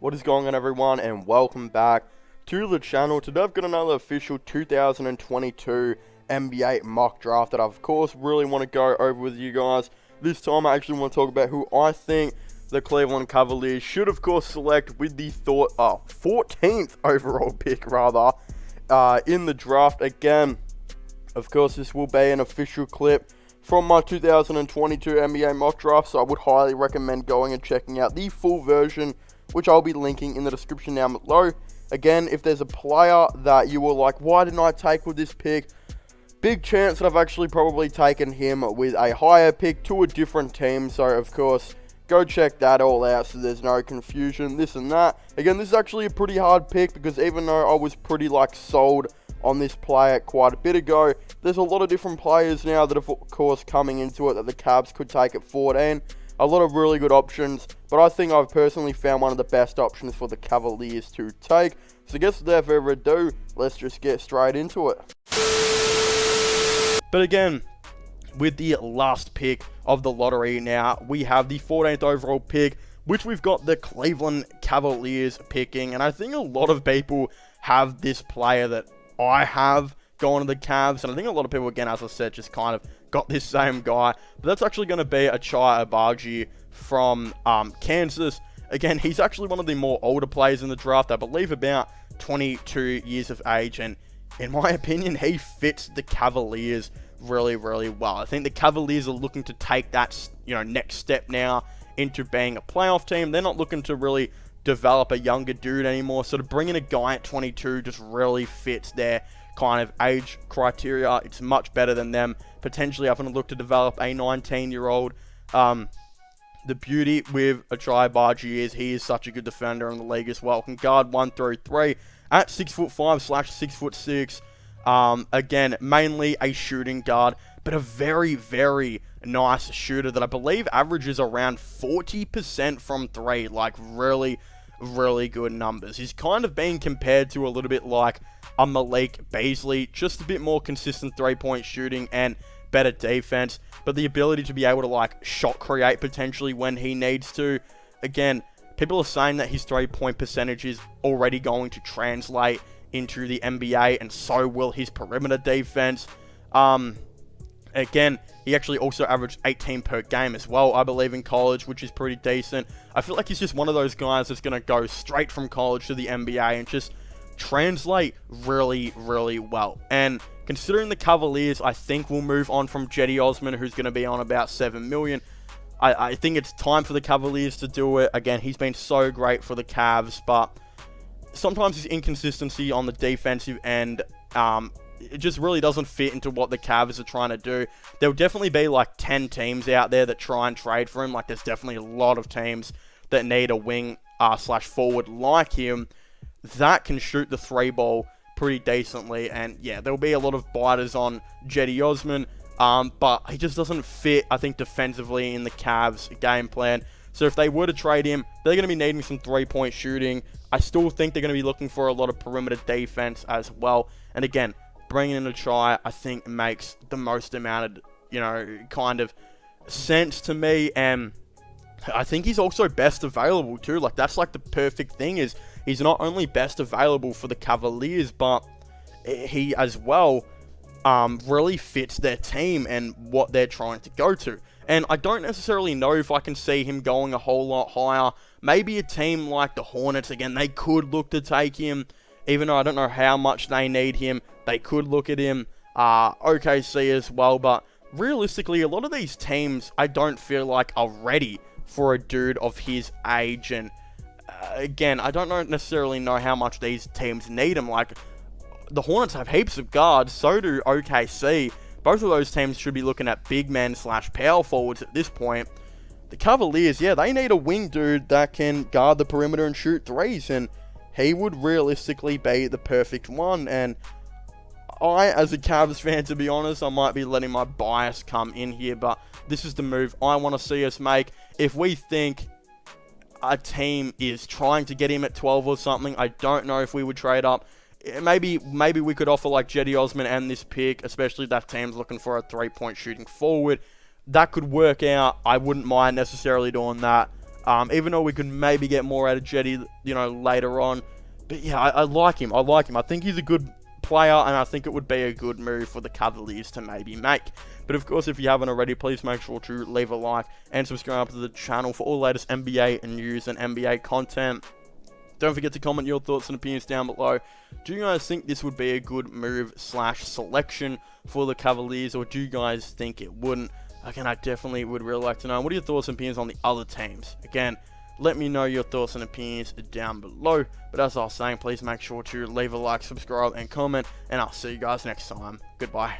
What is going on, everyone, and welcome back to the channel. Today I've got another official 2022 NBA mock draft that I, of course, really want to go over with you guys. This time I actually want to talk about who I think the Cleveland Cavaliers should, of course, select with the 14th overall pick, in the draft. Again, of course, this will be an official clip from my 2022 NBA mock draft, so I would highly recommend going and checking out the full version, which I'll be linking in the description down below. Again, if there's a player that you were like, why didn't I take with this pick? Big chance that I've actually probably taken him with a higher pick to a different team. So, of course, go check that all out so there's no confusion, this and that. Again, this is actually a pretty hard pick because even though I was pretty, sold on this player quite a bit ago, there's a lot of different players now that are, of course, coming into it that the Cavs could take at 14. A lot of really good options, but I think I've personally found one of the best options for the Cavaliers to take. So I guess without further ado, let's just get straight into it. But again, with the last pick of the lottery now, we have the 14th overall pick, which we've got the Cleveland Cavaliers picking. And I think a lot of people have this player that I have going to the Cavs, and I think a lot of people, again, as I said, just kind of got this same guy. But that's actually going to be Ochai Agbaji from Kansas. Again, he's actually one of the more older players in the draft, I believe about 22 years of age, and in my opinion, he fits the Cavaliers really, really well. I think the Cavaliers are looking to take that, next step now into being a playoff team. They're not looking to really develop a younger dude anymore, so to bring in a guy at 22 just really fits their kind of age criteria. It's much better than them potentially having to look to develop a 19-year-old. The beauty with Ochai Agbaji is he is such a good defender in the league as well. Can guard 1 through 3 at 6'5" /6'6". Again, mainly a shooting guard, but a very, very nice shooter that I believe averages around 40% from 3. Really, really good numbers. He's kind of being compared to a little bit like a Malik Beasley, just a bit more consistent 3-point shooting and better defense, but the ability to be able to shot create potentially when he needs to. Again, people are saying that his 3-point percentage is already going to translate into the NBA, and so will his perimeter defense. Again, he actually also averaged 18 per game as well, I believe, in college, which is pretty decent. I feel like he's just one of those guys that's going to go straight from college to the NBA and just translate really, really well. And considering the Cavaliers, I think we'll move on from Cedi Osman, who's going to be on about $7 million. I think it's time for the Cavaliers to do it. Again, he's been so great for the Cavs, but sometimes his inconsistency on the defensive end, it just really doesn't fit into what the Cavs are trying to do. There'll definitely be 10 teams out there that try and trade for him. There's definitely a lot of teams that need a wing / forward like him that can shoot the 3 ball pretty decently. And yeah, there'll be a lot of biters on Cedi Osman, but he just doesn't fit, I think, defensively in the Cavs game plan. So if they were to trade him, they're going to be needing some 3-point shooting. I still think they're going to be looking for a lot of perimeter defense as well. And again, bringing in a Ochai, I think, makes the most amount of, kind of sense to me. And I think he's also best available too. That's the perfect thing, is he's not only best available for the Cavaliers, but he as well really fits their team and what they're trying to go to. And I don't necessarily know if I can see him going a whole lot higher. Maybe a team like the Hornets, again, they could look to take him. Even though I don't know how much they need him, they could look at him. OKC as well, but realistically, a lot of these teams, I don't feel like are ready for a dude of his age. And again, I don't necessarily know how much these teams need him. The Hornets have heaps of guards, so do OKC. Both of those teams should be looking at big men / power forwards at this point. The Cavaliers, yeah, they need a wing dude that can guard the perimeter and shoot threes, and he would realistically be the perfect one. And I, as a Cavs fan, to be honest, I might be letting my bias come in here, but this is the move I want to see us make. If we think a team is trying to get him at 12 or something, I don't know if we would trade up. Maybe we could offer Cedi Osman and this pick, especially if that team's looking for a 3-point shooting forward. That could work out. I wouldn't mind necessarily doing that. Even though we could maybe get more out of Jetty, you know, later on. But yeah, I like him. I think he's a good player, and I think it would be a good move for the Cavaliers to maybe make. But of course, if you haven't already, please make sure to leave a like and subscribe to the channel for all the latest NBA news and NBA content. Don't forget to comment your thoughts and opinions down below. Do you guys think this would be a good move / selection for the Cavaliers, or do you guys think it wouldn't? Again, I definitely would really like to know. What are your thoughts and opinions on the other teams? Again, let me know your thoughts and opinions down below. But as I was saying, please make sure to leave a like, subscribe, and comment. And I'll see you guys next time. Goodbye.